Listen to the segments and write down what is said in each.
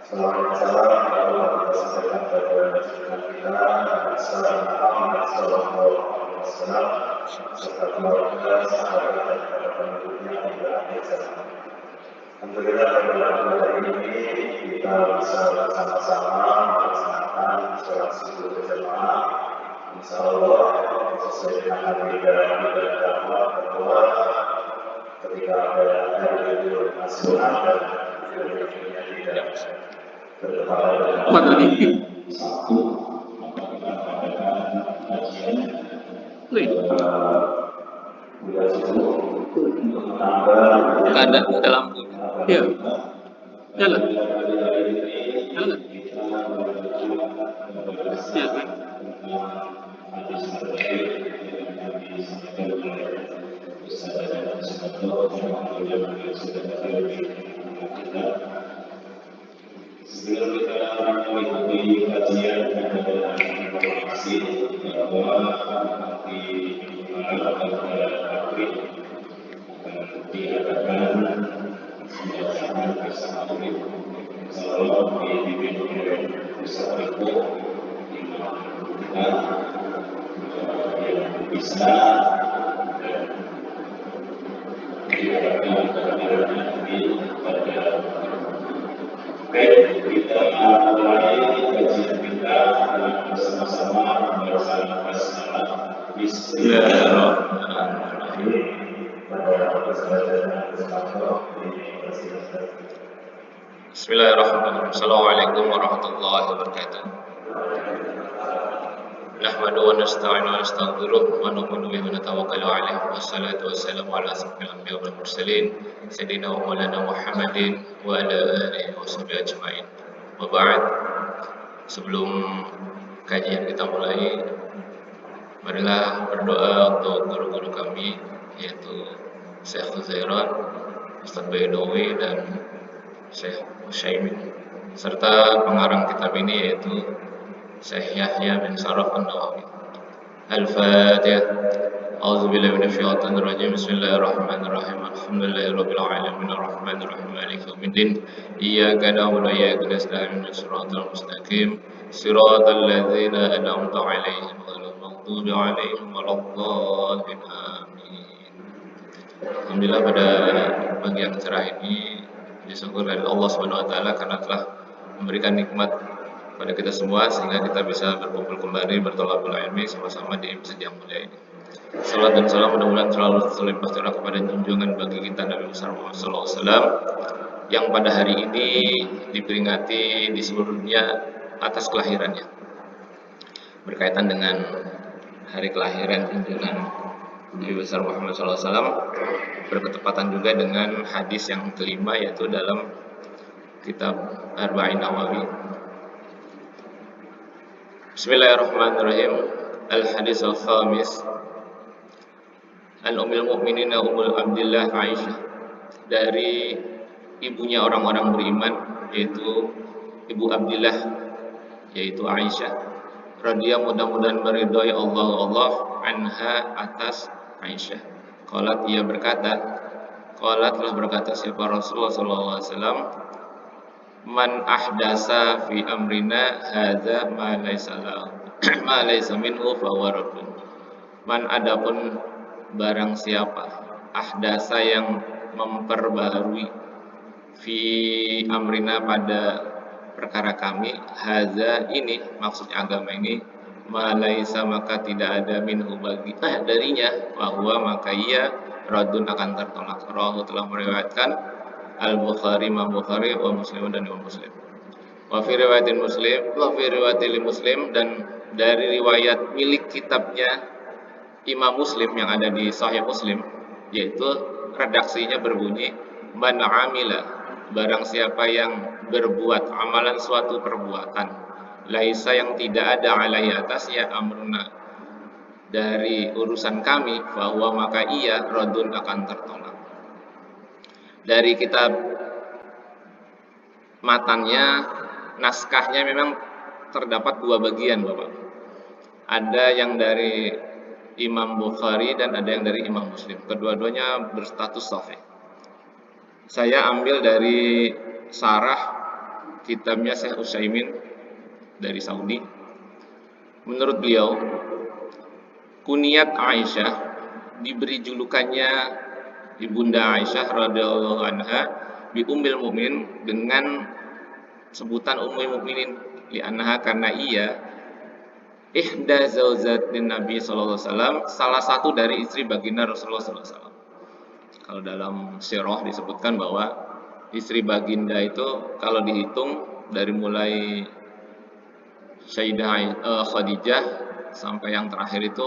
Salam Allah sampaikan kepada kita Muhammad Sallallahu Alaihi Wasallam serta keluarga, sahabat dan para pengikutnya hingga akhir zaman. Alhamdulillah pada hari ini kita bisa bersama-sama melaksanakan sholat subuh berjamaah. Insya Allah sesuai dengan hadis dan dakwah bahwa ketika ada hari Idul Adha dan Idul Fitri tidak Apa tadi? Sabtu, maka kita mengadakan kajian bulan subuh untuk menambah Keadaan ada lampu. Iya. Jalan. Jalan. Iya kan? Sebelum kita mengikuti kajian dan informasi bahwa di malam pada April akan diadakan bersama April. Insyaallah dipimpin oleh Ustaz Riko imam kita yang bisa diadakan nanti pada baik kita mulai kajian kita bersama-sama membaca basmalah Bismillahirrahmanirrahim. Bismillahirrahmanirrahim. Assalamualaikum warahmatullahi wabarakatuh. Nahmadu wa nasta'inu wa nastaghfiruh wa nu'minu bihi wa natawakkalu alaihi wassalatu wassalamu ala asyrafil anbiya'i wal mursalin sayyidina wa maulana Muhammadin wa ala alihi wa sahbihi ajma'in. Wa ba'd. Sebelum kajian kita mulai, marilah berdoa untuk guru-guru kami yaitu Syekh Zairan, Ustaz Baidowi dan Syekh Utsaimin serta pengarang kitab ini yaitu Syekh Yahya bin Sharaf An-Nawawi. Al-Fatihah. A'udzubillahi minasyaitonir rajim. Bismillahirrahmanirrahim. Alhamdulillahirabbil alamin arrahmanirrahim maliki yaumiddin. Iyyaka na'budu wa iyyaka nasta'in. Shiratal mustaqim. Shiratal ladzina an'amta 'alaihim ghairil maghdubi 'alaihim waladdallin. Amin. Alhamdulillah pada pagi yang cerah ini disyukur dari Allah Subhanahu wa taala karena telah memberikan nikmat pada kita semua sehingga kita bisa berkumpul kembali bertolabul ilmi sama-sama di masjid yang mulia ini. Salat dan salam mudah-mudahan selalu terlimpah curah kepada junjungan bagi kita Nabi besar Muhammad SAW yang pada hari ini diperingati di seluruh dunia atas kelahirannya. Berkaitan dengan hari kelahiran junjungan Nabi besar Muhammad SAW berketepatan juga dengan hadis yang kelima yaitu dalam kitab Arba'in Nawawi. Bismillahirrahmanirrahim. Al-hadis al-khamis an ummul mu'minin Ummul Abdillah Aisyah, dari ibunya orang-orang beriman yaitu Ibu Abdillah yaitu Aisyah radhiyallahu mudah-mudahan meridhai Allah anha atas Aisyah. Qalat, ia berkata, qalat telah berkata siapa Rasulullah sallallahu alaihi wasallam, man ahdasa fi amrina hadza ma laysa minhu fa huwa raddun. Man adapun barang siapa ahdasa yang memperbarui fi amrina pada perkara kami, hadza ini maksudnya agama ini, ma laysa maka tidak ada minhu bagi darinya, bahwa maka ia raddun akan tertolak. Rawahu telah meriwayatkan Al-Bukhari, Imam Bukhari, wa Muslim dan Imam Muslim. Wa fi riwayatin Muslim, dan dari riwayat milik kitabnya Imam Muslim yang ada di Sahih Muslim, yaitu redaksinya berbunyi man amila, barang siapa yang berbuat amalan suatu perbuatan laisa yang tidak ada alaihi atasnya amruna dari urusan kami, bahwa maka ia radun akan tertolak. Dari kitab matannya, naskahnya memang terdapat dua bagian, Bapak. Ada yang dari Imam Bukhari dan ada yang dari Imam Muslim. Kedua-duanya berstatus sahih. Saya ambil dari sarah kitabnya Syekh Utsaimin dari Saudi. Menurut beliau, kunyat Aisyah diberi julukannya Ibunda Aisyah radhiyallahu anha bi Ummul Mukminin dengan sebutan Ummul Mukminin li'annaha karena ia ihda zaujatin Nabi sallallahu alaihi wasallam, salah satu dari istri baginda Rasulullah sallallahu alaihi wasallam. Kalau dalam sirah disebutkan bahwa istri baginda itu kalau dihitung dari mulai Sayyidah Khadijah sampai yang terakhir itu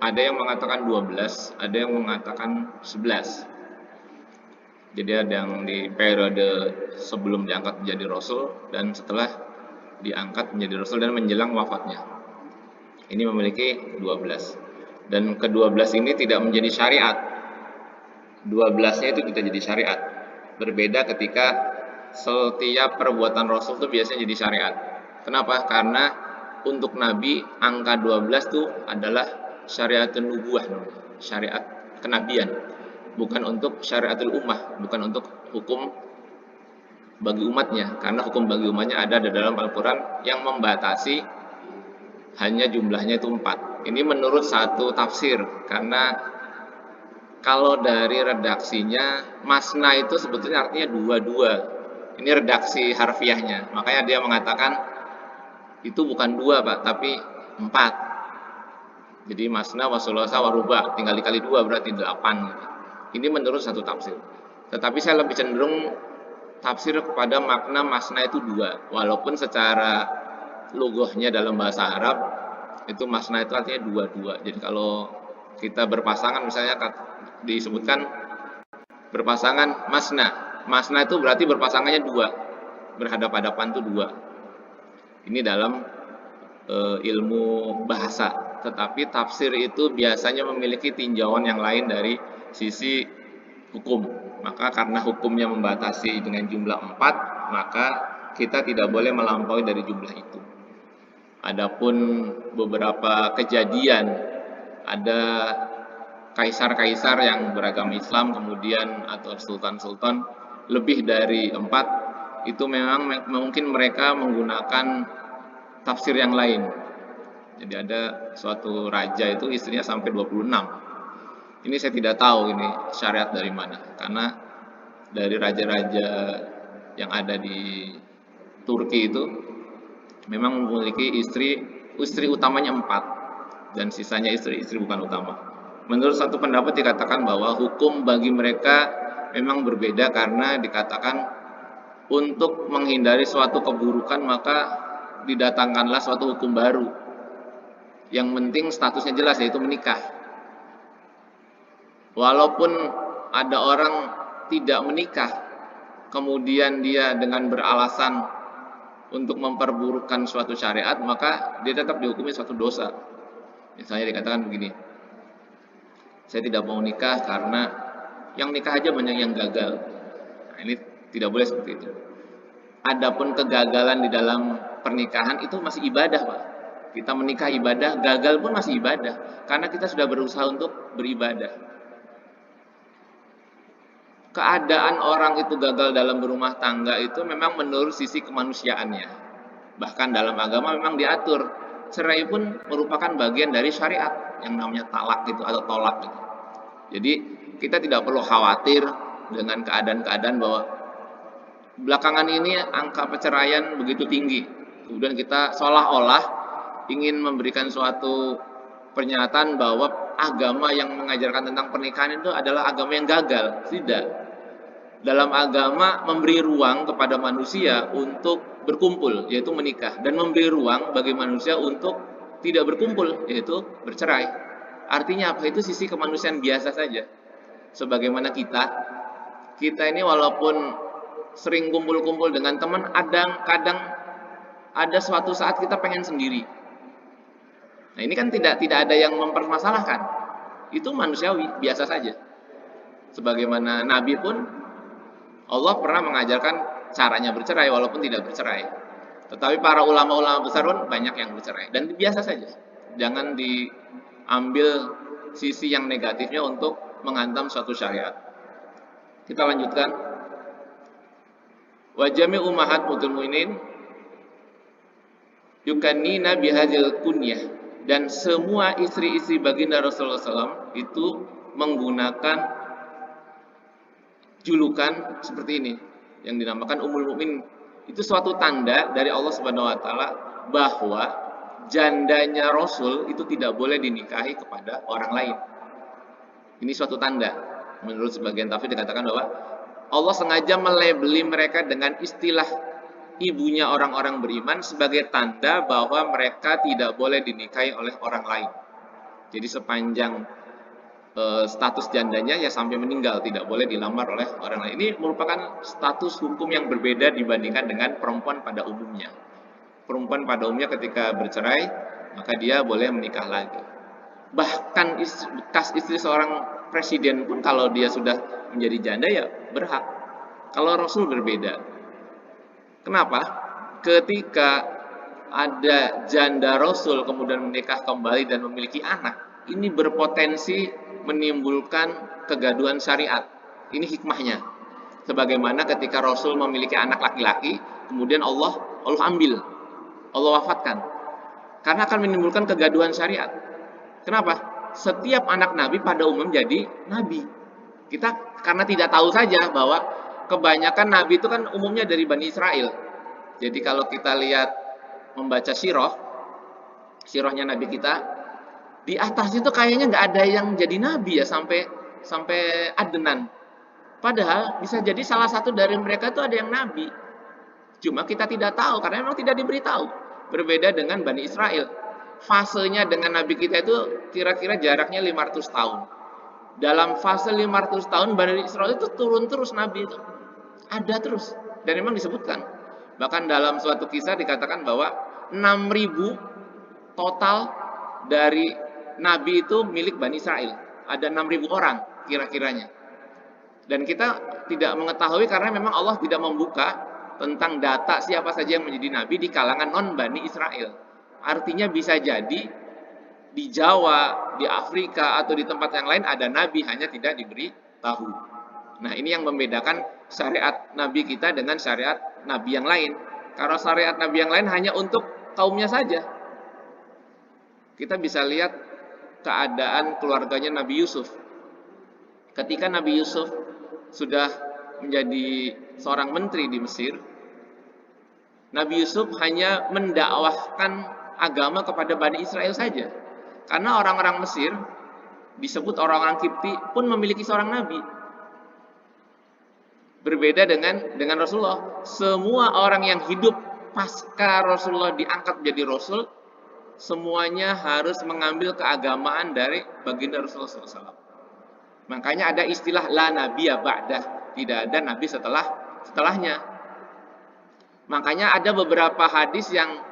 ada yang mengatakan 12, ada yang mengatakan 11. Jadi ada yang di periode sebelum diangkat menjadi Rasul dan setelah diangkat menjadi Rasul dan menjelang wafatnya. Ini memiliki 12. Dan ke-12 ini tidak menjadi syariat. 12-nya itu tidak jadi syariat. Berbeda ketika setiap perbuatan Rasul itu biasanya jadi syariat. Kenapa? Karena untuk Nabi angka 12 itu adalah syariatun nubuwah, syariat kenabian, bukan untuk syariatul ummah, bukan untuk hukum bagi umatnya, karena hukum bagi umatnya ada di dalam Al-Quran yang membatasi hanya jumlahnya itu 4. Ini menurut satu tafsir, karena kalau dari redaksinya masna itu sebetulnya artinya 22. Ini redaksi harfiahnya, makanya dia mengatakan itu bukan 2 Pak, tapi 4. Jadi masna wa sulasa wa ruba, tinggal dikali 2 berarti 8 gitu. Ini menurut satu tafsir. Tetapi saya lebih cenderung tafsir kepada makna masna itu 2. Walaupun secara lughahnya dalam bahasa Arab itu masna itu artinya 22. Jadi kalau kita berpasangan misalnya disebutkan berpasangan masna. Masna itu berarti berpasangannya 2. Berhadap-hadapan itu 2. Ini dalam ilmu bahasa. Tetapi tafsir itu biasanya memiliki tinjauan yang lain dari sisi hukum. Maka karena hukumnya membatasi dengan jumlah 4, maka kita tidak boleh melampaui dari jumlah itu. Adapun beberapa kejadian, ada kaisar-kaisar yang beragama Islam kemudian atau sultan-sultan lebih dari 4, itu memang mungkin mereka menggunakan tafsir yang lain. Jadi ada suatu raja itu istrinya sampai 26. Ini saya tidak tahu ini syariat dari mana, karena dari raja-raja yang ada di Turki itu memang memiliki istri utamanya 4 dan sisanya istri-istri bukan utama. Menurut satu pendapat dikatakan bahwa hukum bagi mereka memang berbeda karena dikatakan untuk menghindari suatu keburukan maka didatangkanlah suatu hukum baru. Yang penting statusnya jelas, yaitu menikah. Walaupun ada orang tidak menikah, kemudian dia dengan beralasan untuk memperburukkan suatu syariat, maka dia tetap dihukumi suatu dosa. Misalnya dikatakan begini, saya tidak mau nikah karena yang nikah aja banyak yang gagal. Nah, ini tidak boleh seperti itu. Adapun kegagalan di dalam pernikahan itu masih ibadah, Pak. Kita menikah ibadah, gagal pun masih ibadah, karena kita sudah berusaha untuk beribadah. Keadaan orang itu gagal dalam berumah tangga itu memang menurut sisi kemanusiaannya. Bahkan dalam agama memang diatur, cerai pun merupakan bagian dari syariat yang namanya talak gitu atau tolak gitu. Jadi kita tidak perlu khawatir dengan keadaan-keadaan bahwa belakangan ini angka perceraian begitu tinggi. Kemudian kita seolah-olah ingin memberikan suatu pernyataan bahwa agama yang mengajarkan tentang pernikahan itu adalah agama yang gagal. Tidak. Dalam agama memberi ruang kepada manusia untuk berkumpul, yaitu menikah, dan memberi ruang bagi manusia untuk tidak berkumpul, yaitu bercerai. Artinya apa? Itu sisi kemanusiaan biasa saja. Sebagaimana kita ini walaupun sering kumpul-kumpul dengan teman, kadang ada suatu saat kita pengen sendiri. Nah, ini kan tidak ada yang mempermasalahkan. Itu manusiawi, biasa saja. Sebagaimana Nabi pun Allah pernah mengajarkan caranya bercerai walaupun tidak bercerai. Tetapi para ulama-ulama besar pun banyak yang bercerai, dan biasa saja. Jangan diambil sisi yang negatifnya untuk menghantam suatu syariat. Kita lanjutkan. Wa jami'u ummahatul mu'minin yukannina bihadzal kunyah, dan semua istri-istri baginda Rasulullah SAW itu menggunakan julukan seperti ini yang dinamakan Ummul Mukminin. Itu suatu tanda dari Allah Subhanahu wa taala bahwa jandanya Rasul itu tidak boleh dinikahi kepada orang lain. Ini suatu tanda. Menurut sebagian tafsir dikatakan bahwa Allah sengaja melabeli mereka dengan istilah ibunya orang-orang beriman sebagai tanda bahwa mereka tidak boleh dinikahi oleh orang lain. Jadi sepanjang status jandanya ya sampai meninggal tidak boleh dilamar oleh orang lain. Ini merupakan status hukum yang berbeda dibandingkan dengan perempuan pada umumnya. Perempuan pada umumnya ketika bercerai maka dia boleh menikah lagi. Bahkan bekas istri seorang presiden pun kalau dia sudah menjadi janda ya berhak. Kalau Rasul berbeda. Kenapa? Ketika ada janda Rasul kemudian menikah kembali dan memiliki anak, ini berpotensi menimbulkan kegaduhan syariat. Ini hikmahnya. Sebagaimana ketika Rasul memiliki anak laki-laki, kemudian Allah ambil, Allah wafatkan. Karena akan menimbulkan kegaduhan syariat. Kenapa? Setiap anak Nabi pada umum jadi Nabi. Kita karena tidak tahu saja bahwa kebanyakan Nabi itu kan umumnya dari Bani Israel. Jadi kalau kita lihat membaca sirahnya Nabi kita, di atas itu kayaknya nggak ada yang jadi nabi ya sampai Adnan. Padahal bisa jadi salah satu dari mereka itu ada yang nabi. Cuma kita tidak tahu karena memang tidak diberitahu. Berbeda dengan Bani Israel. Fasenya dengan nabi kita itu kira-kira jaraknya 500 tahun. Dalam fase 500 tahun Bani Israel itu turun terus nabi itu. Ada terus. Dan memang disebutkan. Bahkan dalam suatu kisah dikatakan bahwa 6.000 total dari Nabi itu milik Bani Israel. Ada 6.000 orang kira-kiranya. Dan kita tidak mengetahui karena memang Allah tidak membuka tentang data siapa saja yang menjadi Nabi di kalangan non-Bani Israel. Artinya bisa jadi di Jawa, di Afrika, atau di tempat yang lain ada Nabi, hanya tidak diberi tahu. Nah ini yang membedakan syariat Nabi kita dengan syariat Nabi yang lain. Karena syariat Nabi yang lain hanya untuk kaumnya saja. Kita bisa lihat keadaan keluarganya Nabi Yusuf. Ketika Nabi Yusuf sudah menjadi seorang menteri di Mesir, Nabi Yusuf hanya mendakwahkan agama kepada Bani Israel saja. Karena orang-orang Mesir, disebut orang-orang Kipti, pun memiliki seorang Nabi. Berbeda dengan Rasulullah. Semua orang yang hidup pasca Rasulullah diangkat menjadi Rasul, semuanya harus mengambil keagamaan dari baginda Rasulullah SAW. Makanya ada istilah la nabiyya ba'dah, tidak ada nabi setelahnya. Makanya ada beberapa hadis yang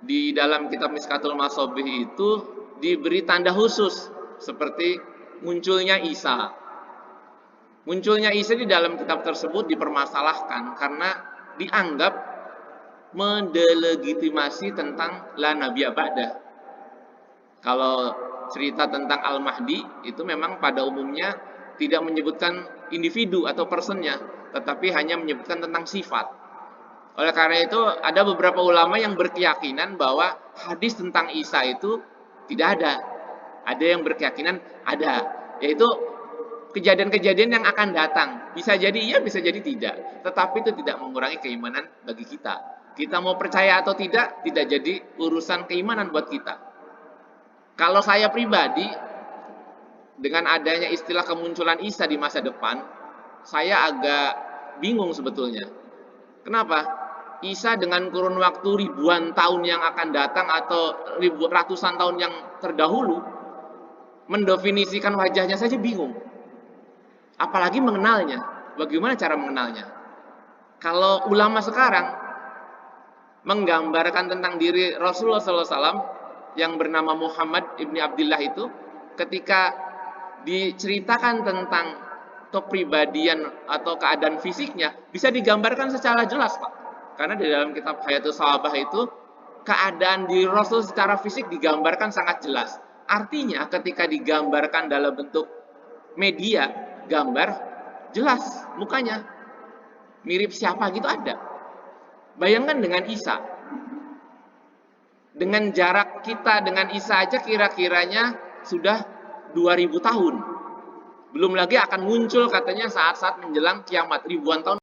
di dalam kitab Miskatul Masabih itu diberi tanda khusus seperti munculnya Isa. Munculnya Isa di dalam kitab tersebut dipermasalahkan karena dianggap mendelegitimasi tentang la nabiyya ba'dah. Kalau cerita tentang Al-Mahdi itu memang pada umumnya tidak menyebutkan individu atau personnya, tetapi hanya menyebutkan tentang sifat. Oleh karena itu ada beberapa ulama yang berkeyakinan bahwa hadis tentang Isa itu tidak ada. Ada yang berkeyakinan ada, yaitu kejadian-kejadian yang akan datang. Bisa jadi iya, bisa jadi tidak. Tetapi itu tidak mengurangi keimanan bagi kita. Kita mau percaya atau tidak jadi urusan keimanan buat kita. Kalau saya pribadi, dengan adanya istilah kemunculan Isa di masa depan, saya agak bingung sebetulnya. Kenapa? Isa dengan kurun waktu ribuan tahun yang akan datang atau ratusan tahun yang terdahulu, mendefinisikan wajahnya saja bingung. Apalagi mengenalnya. Bagaimana cara mengenalnya? Kalau ulama sekarang menggambarkan tentang diri Rasulullah SAW yang bernama Muhammad ibni Abdullah itu, ketika diceritakan tentang kepribadian atau keadaan fisiknya, bisa digambarkan secara jelas, Pak. Karena di dalam kitab Hayatus Sahabah itu, keadaan diri Rasul secara fisik digambarkan sangat jelas. Artinya ketika digambarkan dalam bentuk media, gambar, jelas mukanya. mirip siapa gitu ada. Bayangkan dengan Isa. Dengan jarak kita dengan Isa aja kira-kiranya sudah 2000 tahun. Belum lagi akan muncul katanya saat-saat menjelang kiamat ribuan tahun.